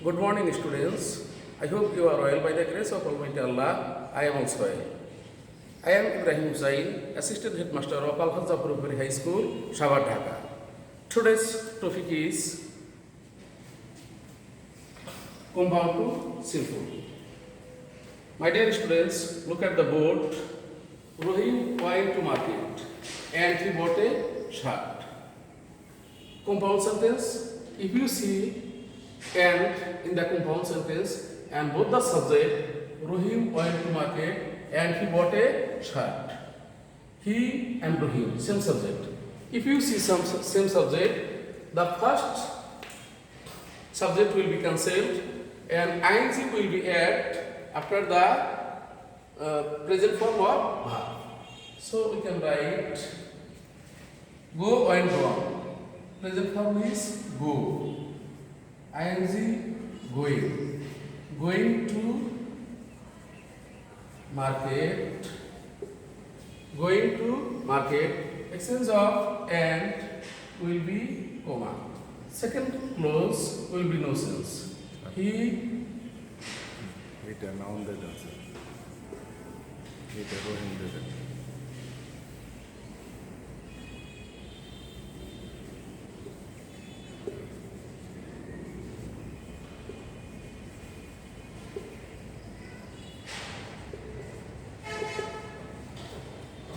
Good morning, students. I hope you are well by the grace of Almighty Allah. I am also well. I am Ibrahim Hussain, Assistant Headmaster of Al Fazza Primary High School, Shawar, Dhaka. Today's topic is compound to simple. My dear students, look at the board. Rohim went to market and he bought a shirt. Compound sentence. If you see and in the compound sentence and both the subject, Rohim went to market and he bought a shirt. He and Rohim, same subject. If you see some same subject, the first subject will be cancelled and ing will be added after the present form of verb. So we can write go and gone. Present form is go. ing going. Going to market. Going to market. Exchange of and will be comma. Second clause will be no sense. He এটা noun that আছে এটা রহিম that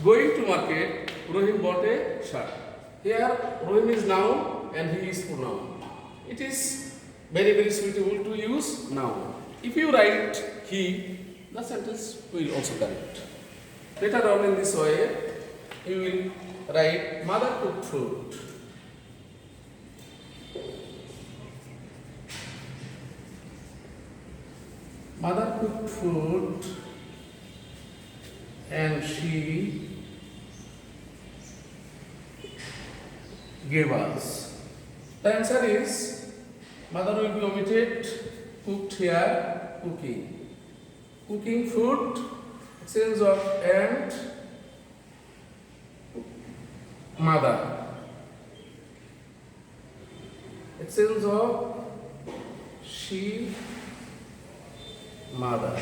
going to market, Rohim bought a shirt. Here, Rohim is noun and he is pronoun. It is very suitable to use noun. If you write he, the sentence will also correct. Later on in this way, you will write mother cooked food. Mother cooked food and she gave us. The answer is mother will be omitted, cooked here, cooking. Cooking food, exchange of and mother. Exchange of she, mother.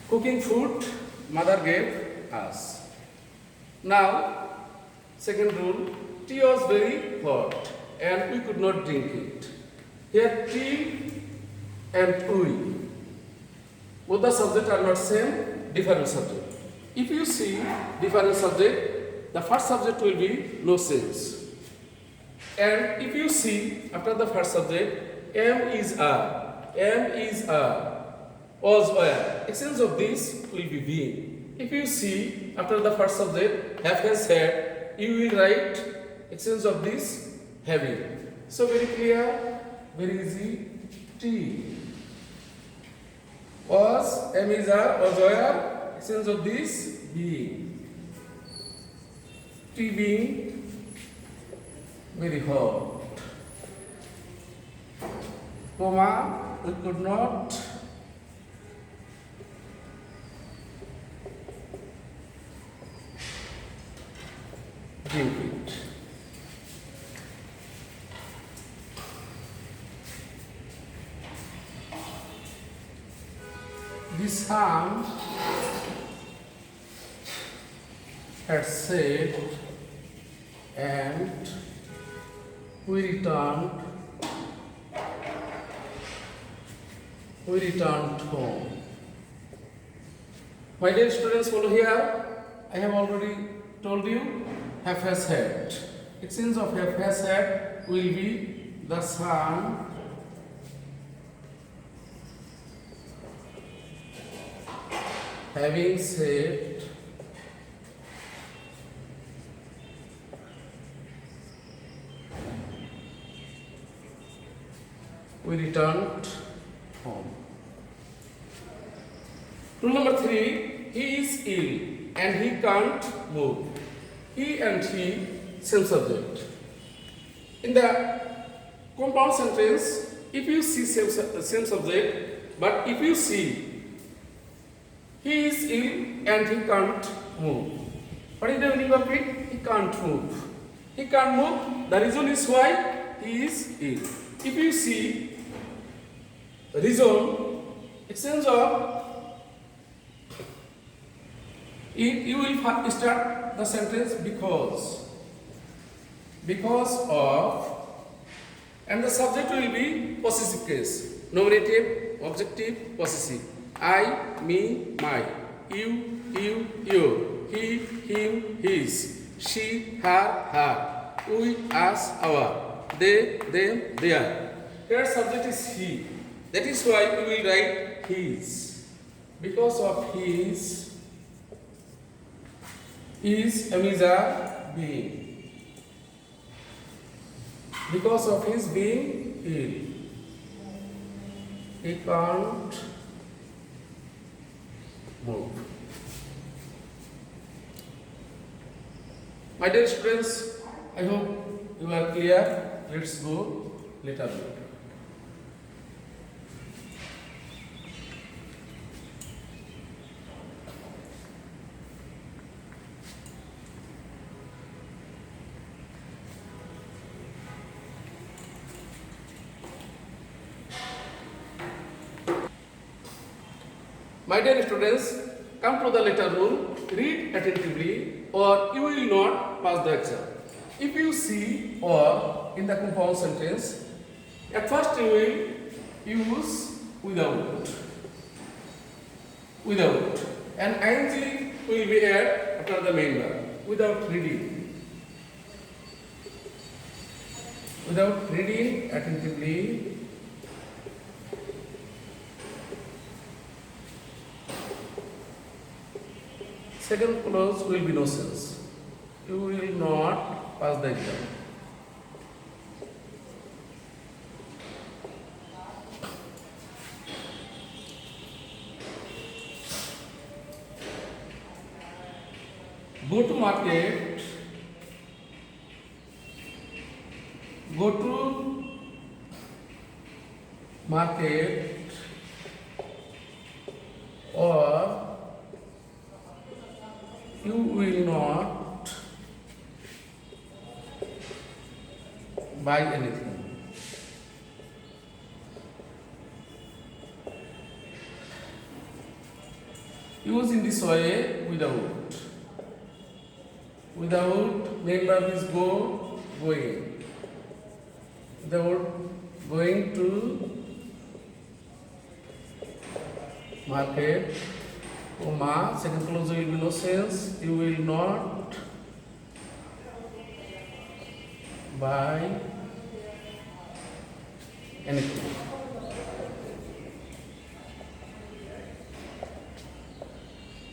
Cooking food, mother gave us. Now, second rule, tea was very hot and we could not drink it. Here, tea and we. Both the subject are not same, different subject. If you see different subject, the first subject will be no sense. And if you see after the first subject, am is a, was where. Exchange of this will be being. If you see after the first subject, have has had, you will write exchange of this having. So very clear, very easy. T was, am is a, was where. Exchange of this being. T being very hot. Comma, we could not drink it. This hand had said, and we returned home. My dear students, follow here. I have already told you, have has had. Exchange of have has had will be the son having said we returned home. Rule number 3, he is ill and he can't move. He and he, same subject. In the compound sentence, if you see same subject, but if you see he is ill and he can't move. What is the meaning of it? He can't move. He can't move. The reason is why he is ill. If you see reason, exchange of it, you will start the sentence because of, and the subject will be possessive case, nominative, objective, possessive. I, me, my, you, your, he, him, his, she, her, we, us, our, they, them, their. Here subject is he. That is why we will write his. Because of his is a being. Because of his being ill, he can't move. My dear students, I hope you are clear. Let's go later. My dear students, come to the letter rule, read attentively or you will not pass the exam. If you see or in the compound sentence, at first you will use without, and ing will be added after the main verb, without reading attentively. Second clause will be no sense. You will not pass the exam. Go to market. Go to market or you will not buy anything. Use in this way without. Without, main verb is go, going. Without going to market, comma, second clause will be no sense. You will not buy anything.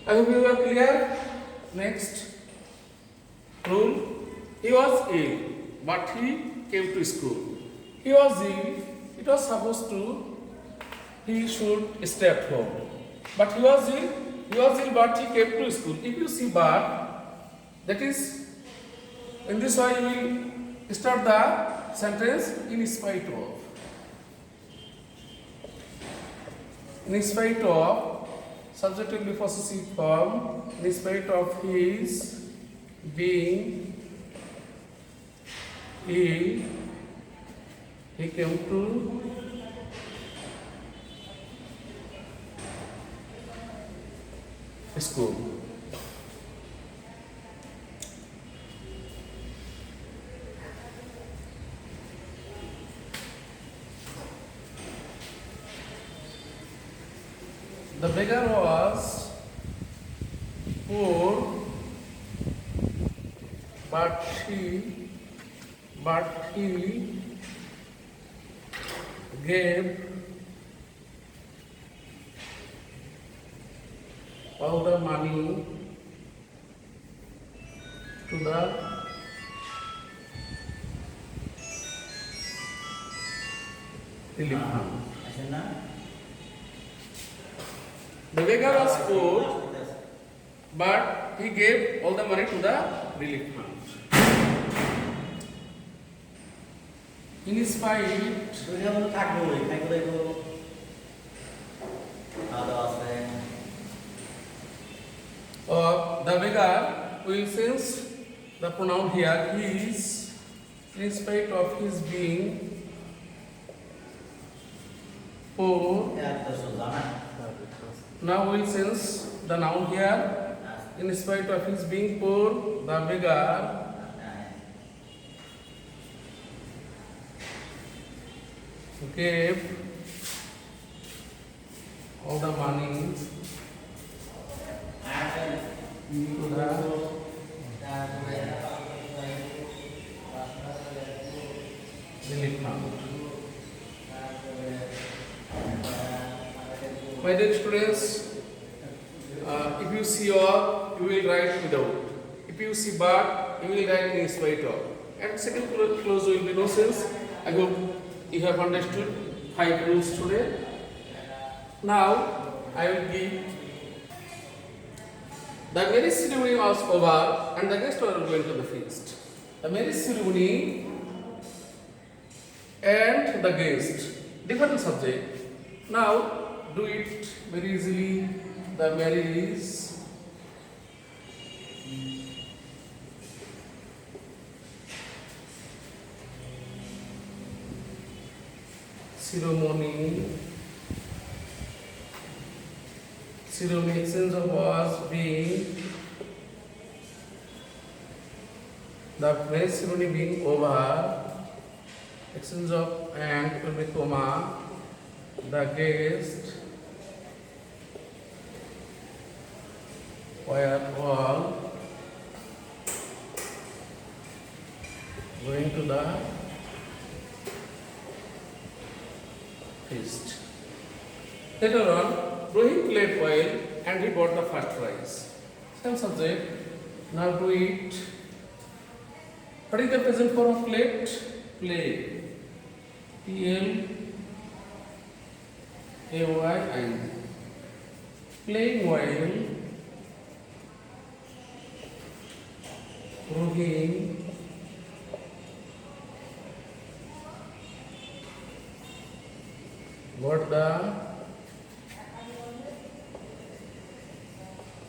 I hope you are clear. Next rule. He was ill, but he came to school. He was ill. It was supposed to he should stay at home. But he was ill, but he came to school. If you see but, that is, in this way you will start the sentence in spite of. In spite of, subject will be possessive form, in spite of his being ill, he came to school. The beggar was poor, but he gave all the money to the relief fund. The beggar was poor, but he gave all the money to the relief fund. In spite of the beggar, will sense the pronoun here is in spite of his being poor. Now we'll sense the noun here. In spite of his being poor, the beggar gave all the money to the relief fund. My dear students, if you see or, you will write without. If you see but, you will write in spite of. And second clause will be no sense. I hope you have understood 5 rules today. Now, I will give the marriage ceremony was over and the guests were going to the feast. The marriage ceremony and the guest, different subject. Now, do it very easily. The marriage ceremony exchange of was being, the marriage ceremony being over, exchange of and will be comma, the guest were all going to the feast. Later on, Rohit played well and he got the first prize. Same subject. Now do it. What is the present form of played? Play. P-L-A-Y-N. Playing while Rohit got the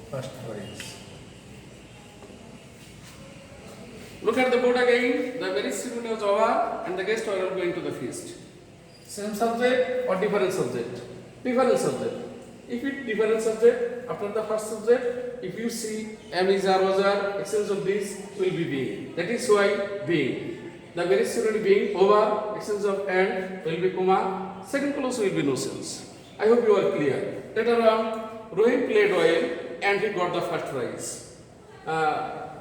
first prize. Look at the board again. The marriage ceremony was over and the guests were all going to the feast. Same subject or different subject? Different subject. If it different subject, after the first subject, if you see am is are was are, exchange of this will be being. That is why being. The marriage ceremony being over, exchange of and will be comma. Second clause will be no sense. I hope you are clear. Later on, Rohit played well and he got the first prize.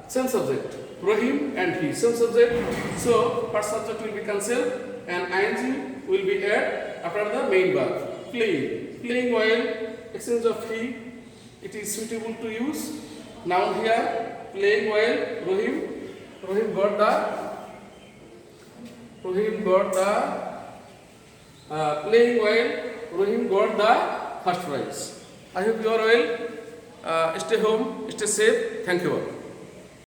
Same subject. Rohim and he. Same subject. So, first subject will be cancelled and ing will be added after the main verb. Playing. Playing while, exchange of he. It is suitable to use. Noun here. Playing while Rohim got the playing while Rohim got the first prize. I hope you are well. Stay home, stay safe. Thank you all.